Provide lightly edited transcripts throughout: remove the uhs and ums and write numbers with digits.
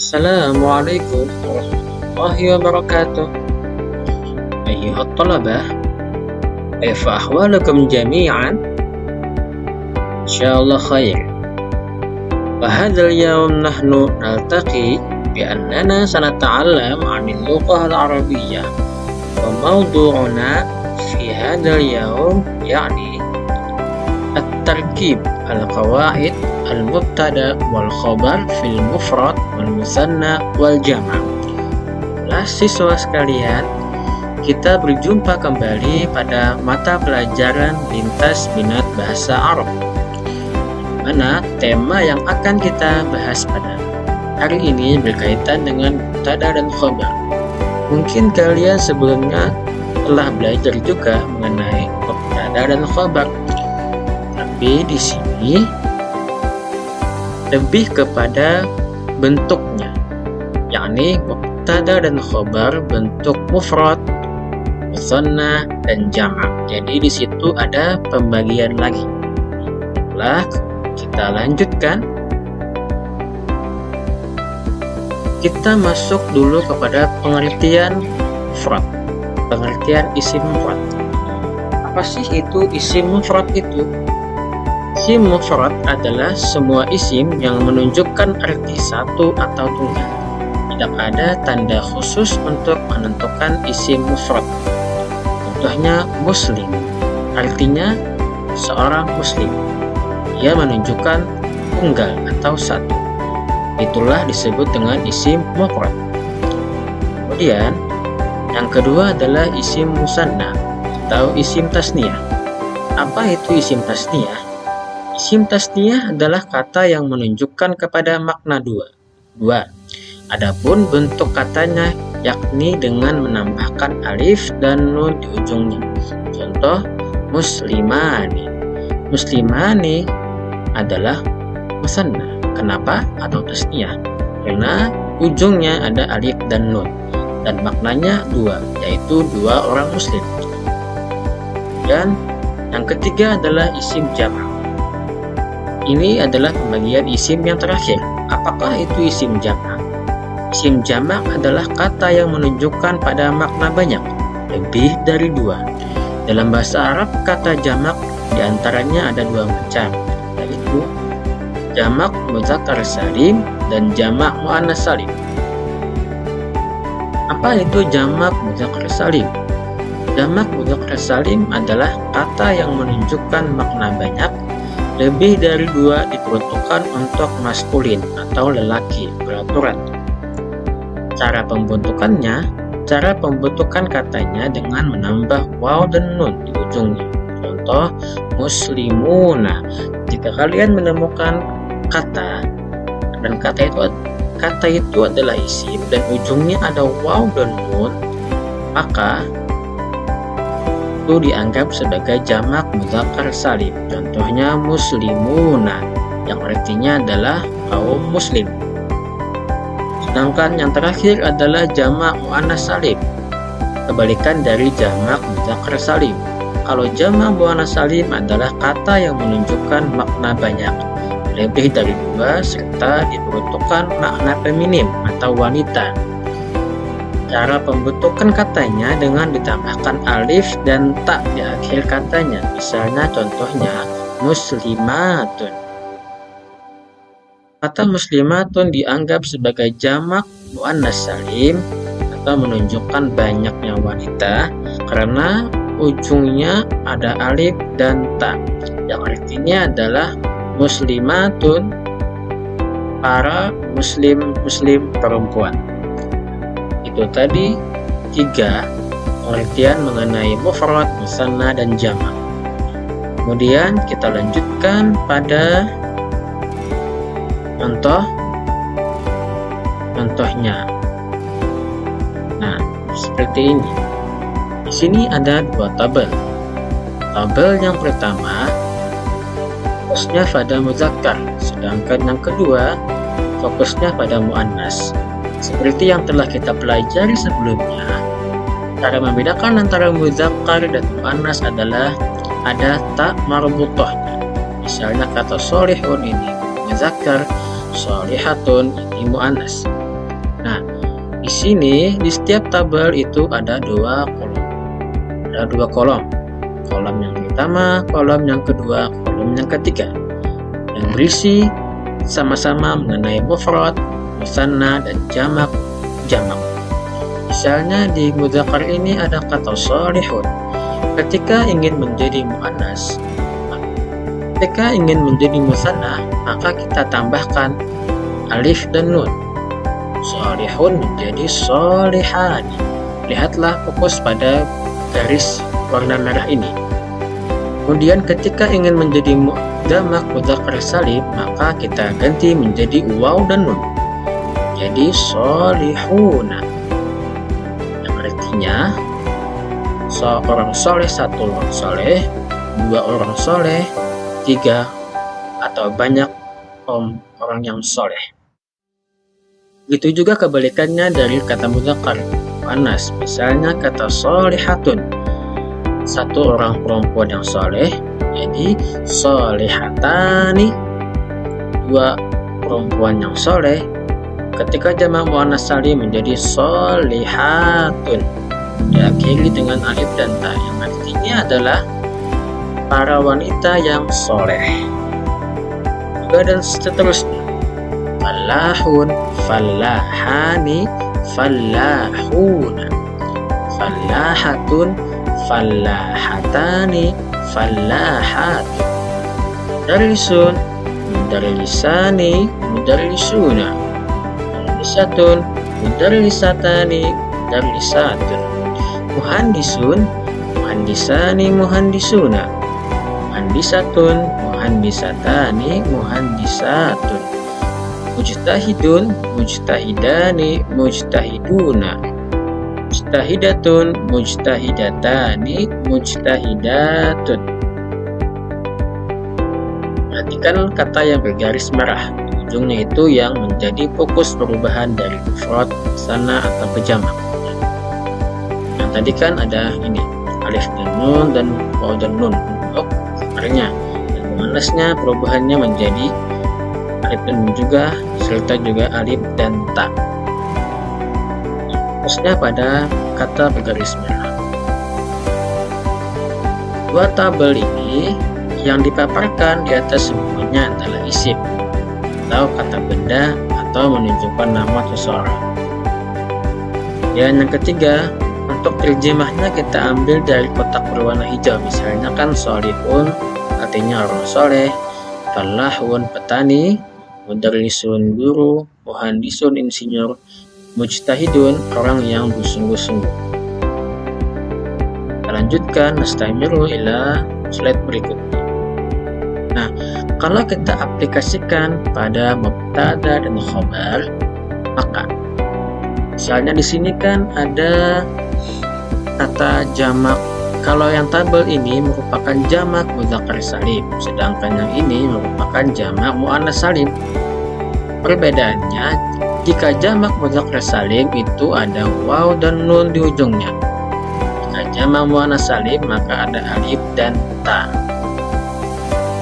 Assalamualaikum warahmatullahi wabarakatuh. أيها الطلبة، كيف أحوالكم جميعا؟ إن شاء الله خير. وهذا اليوم نحن نلتقي بأننا سنتعلم عن اللغة العربية، وموضوعنا في هذا اليوم يعني التركيب، القواعد، المبتدأ والخبر في المفرد والمثنى والجمع. Siswa sekalian, kita berjumpa kembali pada mata pelajaran lintas minat bahasa Arab, mana tema yang akan kita bahas pada hari ini berkaitan dengan mubtada dan khabar. Mungkin kalian sebelumnya telah belajar juga mengenai mubtada dan khabar, tapi di sini lebih kepada bentuknya, yakni mubtada dan khabar bentuk mufrad, mutsanna, dan jamak. Jadi di situ ada pembagian lagi. Setelah kita lanjutkan, kita masuk dulu kepada pengertian mufrad, pengertian isim mufrad. Apa sih itu isim mufrad itu? Isim mufrad adalah semua isim yang menunjukkan arti satu atau tunggal. Tidak ada tanda khusus untuk menentukan isim mufrad. Contohnya muslim, artinya seorang muslim. Ia menunjukkan tunggal atau satu. Itulah disebut dengan isim mufrad. Kemudian yang kedua adalah isim musanna atau isim tasniyah. Apa itu isim tasniyah? Isim tasniyah adalah kata yang menunjukkan kepada makna dua. Adapun bentuk katanya yakni dengan menambahkan alif dan nun di ujungnya. Contoh muslimani. Muslimani adalah musanna. Kenapa? Atau tasniyah? Karena ujungnya ada alif dan nun dan maknanya dua, yaitu dua orang muslim. Dan yang ketiga adalah isim jamak. Ini adalah pembagian isim yang terakhir. Apakah itu isim jamak? Isim jamak adalah kata yang menunjukkan pada makna banyak, lebih dari dua. Dalam bahasa Arab, kata jamak diantaranya ada dua macam, yaitu jamak mudzakkar salim dan jamak muannats salim. Apa itu jamak mudzakkar salim? Jamak mudzakkar salim adalah kata yang menunjukkan makna banyak, lebih dari dua, diperuntukkan untuk maskulin atau lelaki beraturan. Cara pembentukan katanya dengan menambah waw dan nun di ujungnya. Contoh muslimuna. Jika kalian menemukan kata dan kata itu adalah isim dan ujungnya ada waw dan nun, maka itu dianggap sebagai jamak mudzakkar salim. Contohnya muslimuna, yang artinya adalah kaum muslim. Sedangkan yang terakhir adalah jamak muannats salim, kebalikan dari jamak mudzakkar salim. Kalau jamak muannats salim adalah kata yang menunjukkan makna banyak, lebih dari dua, serta diperuntukkan makna feminim atau wanita. Cara pembentukan katanya dengan ditambahkan alif dan ta di akhir katanya. Misalnya contohnya muslimatun. Kata muslimatun dianggap sebagai jamak muannats salim atau menunjukkan banyaknya wanita karena ujungnya ada alif dan ta, yang artinya adalah muslimatun, para muslim perempuan. Itu tadi 3 pengertian mengenai mufrad, musanna, dan jamak. Kemudian kita lanjutkan pada contohnya. Nah, seperti ini. Di sini ada 2 tabel. Tabel yang pertama fokusnya pada muzakkar, sedangkan yang kedua fokusnya pada muannas. Seperti yang telah kita pelajari sebelumnya, cara membedakan antara muzakkar dan muannas adalah ada ta marbuthahnya. Misalnya kata sholihun ini muzakkar, sholihatun ini muannas. Di sini di setiap tabel itu ada dua kolom. Ada dua kolom. Kolom yang pertama, kolom yang kedua, kolom yang ketiga. Yang berisi sama-sama mengenai mufrad, musanna, dan jamak. Misalnya di mudzakkar ini ada kata shalihun. Ketika ingin menjadi muannas, ketika ingin menjadi musanna, maka kita tambahkan alif dan nun. Shalihun menjadi shalihani. Lihatlah fokus pada garis warna merah ini. Kemudian ketika ingin menjadi jamak mudzakkar salim, maka kita ganti menjadi waw dan nun. Jadi shalihuna. Yang artinya seorang soleh, satu orang soleh, dua orang soleh, tiga atau banyak orang yang soleh. Begitu juga kebalikannya dari kata mudzakkar muannas. Misalnya kata sholihatun, satu orang perempuan yang soleh, jadi sholihatani, dua perempuan yang soleh. Ketika jamak muannas salim menjadi sholihatun, diakhiri dengan alif dan ta, yang artinya adalah para wanita yang soleh. Juga dan seterusnya. Fallahun, fallahani, fallahuna, fallahatun, fallahatani, fallahatun. Mudarrisun, mudarrisani, mudarrisuna. Mudarrisatun, mudarrisatani, mudarrisatun. Muhandisun, muhandisani, muhandisuna. Muhandisatun, muhandisatani, muhandisatun. Mujtahidun, mujtahidani, mujtahiduna. Mujtahidatun, mujtahidatani, mujtahidatun. Perhatikan kata yang bergaris merah. Ujungnya itu yang menjadi fokus perubahan dari mufrad, musanna atau jamak. Yang tadi kan ada ini alif dan nun dan waw dan nun untuk sebenarnya, dan muannasnya perubahannya menjadi alif dan nun juga, serta juga alif dan ta. Fokusnya pada kata bergaris merah. Dua tabel ini yang dipaparkan di atas semuanya adalah isim atau kata benda atau menunjukkan nama seseorang. Dan yang ketiga, untuk terjemahnya kita ambil dari kotak berwarna hijau. Misalnya kan sholihun artinya orang soleh, fallahun petani, mudarrisun guru, muhandisun insinyur, mujtahidun orang yang bersungguh-sungguh. Kita lanjutkan, nastamiru ila slide berikutnya. Nah, kalau kita aplikasikan pada mubtada dan khabar, maka misalnya di sini kan ada kata jamak. Kalau yang tabel ini merupakan jamak mudzakkar salim, sedangkan yang ini merupakan jamak muannas salim. Perbedaannya, jika jamak mudzakkar salim itu ada waw dan nun di ujungnya. Jika jamak muannas salim maka ada alif dan ta.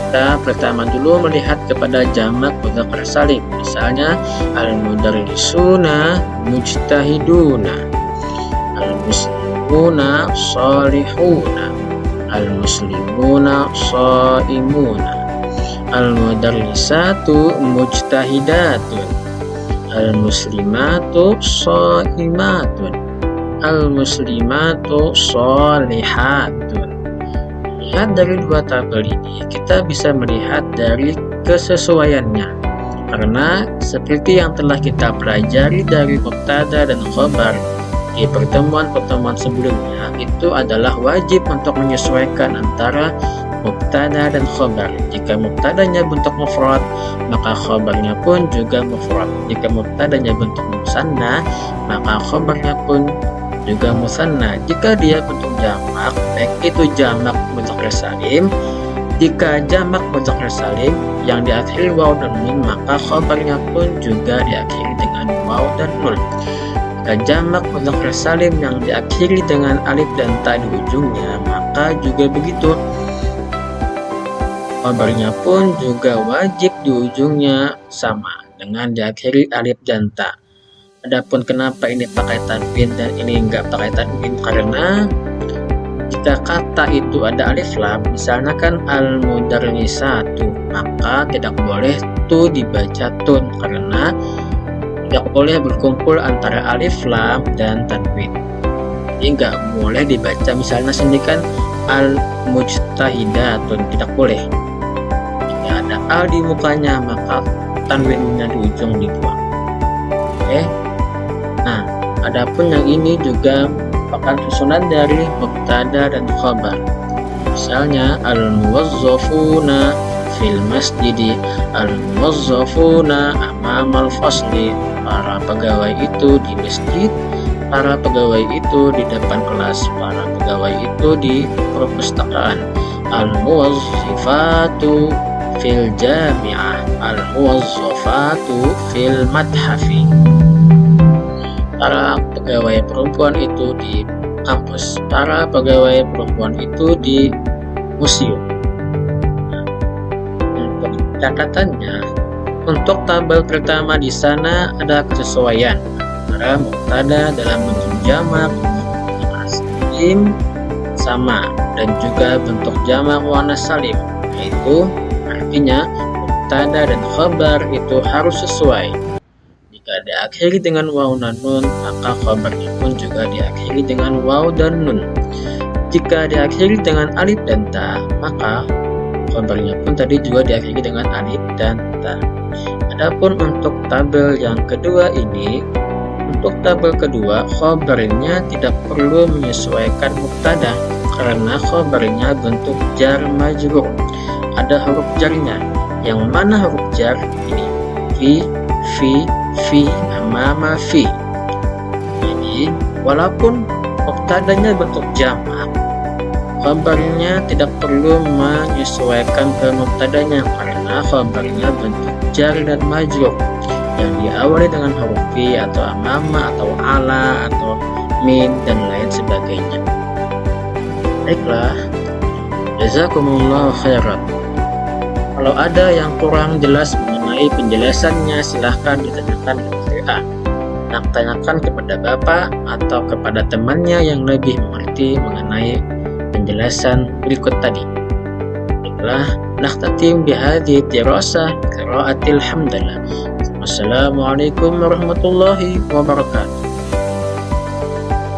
Kita pertama dulu melihat kepada jamak mudzakkar salim. Misalnya al-mudarrisuna mujtahiduna, al-muslimuna shalihuna, al-muslimuna shaimuna, al-mudarrisatu mujtahidatun, al-muslimatu shaimatun, al-muslimatu shalihatun. Lihat dari dua tabel ini, kita bisa melihat dari kesesuaiannya. Karena seperti yang telah kita pelajari dari mubtada dan khabar di pertemuan-pertemuan sebelumnya, itu adalah wajib untuk menyesuaikan antara mubtada dan khabar. Jika mubtadanya bentuk mufrad, maka khabarnya pun juga mufrad. Jika mubtadanya bentuk musanna, maka khabarnya pun juga musanna. Jika dia bentuk jamak, baik itu jamak mudzakkar salim, jika jamak mudzakkar salim yang diakhiri waw dan nun, maka khabarnya pun juga diakhiri dengan waw dan nun. Jika jamak mudzakkar salim yang diakhiri dengan alif dan ta di ujungnya, maka juga begitu. Khabarnya pun juga wajib di ujungnya sama dengan diakhiri alif dan ta. Adapun kenapa ini pakai tanwin dan ini enggak pakai tanwin, karena jika kata itu ada alif lam, misalnya kan al-mudarrisatu, maka tidak boleh tu dibaca tun, karena tidak boleh berkumpul antara alif lam dan tanwin. Jadi nggak boleh dibaca misalnya sini kan al-mujtahidatun, tidak boleh. Jika ada al di mukanya, maka tanwinnya di ujung dibuang. Oke. Nah, adapun yang ini juga merupakan susunan dari mubtada dan khabar. Misalnya al-muwazzafuna fil masjidi, al-muwazzafuna amamal fasli, para pegawai itu di masjid, para pegawai itu di depan kelas, para pegawai itu di perpustakaan. Al-muwazzifatu fil jami'ah, al-muwazzafatu fil madhafi, para pegawai perempuan itu di kampus, para pegawai perempuan itu di museum. Untuk catatannya, untuk tabel pertama di sana ada kesesuaian antara mubtada dalam bentuk jamak salim sama, dan juga bentuk jamak muannats salim, yaitu artinya mubtada dan khabar itu harus sesuai. Jika diakhiri dengan waw dan nun, maka khabarnya pun juga diakhiri dengan waw dan nun. Jika diakhiri dengan alif dan ta, maka khabarnya pun tadi juga diakhiri dengan alif dan ta. Adapun untuk tabel yang kedua ini, untuk tabel kedua khabarnya tidak perlu menyesuaikan mubtada, karena khabarnya bentuk jar majrur, ada huruf jarnya. Yang mana huruf jar ini? Fi, amama fi. Jadi walaupun mubtadanya bentuk jamak, khabarnya tidak perlu menyesuaikan ke mubtadanya, karena khabarnya bentuk jar dan majrur yang diawali dengan huruf fi atau amama atau ala atau min dan lain sebagainya. Baiklah, jazakumullah khairan. Kalau ada yang kurang jelas mengenai penjelasannya, silahkan ditanyakan ke WA. Tanyakan kepada Bapak atau kepada temannya yang lebih mengerti mengenai penjelasan berikut tadi. Baiklah, nakhtatim bihadhihi dirasah qiraatil hamdalah. Wassalamualaikum warahmatullahi wabarakatuh.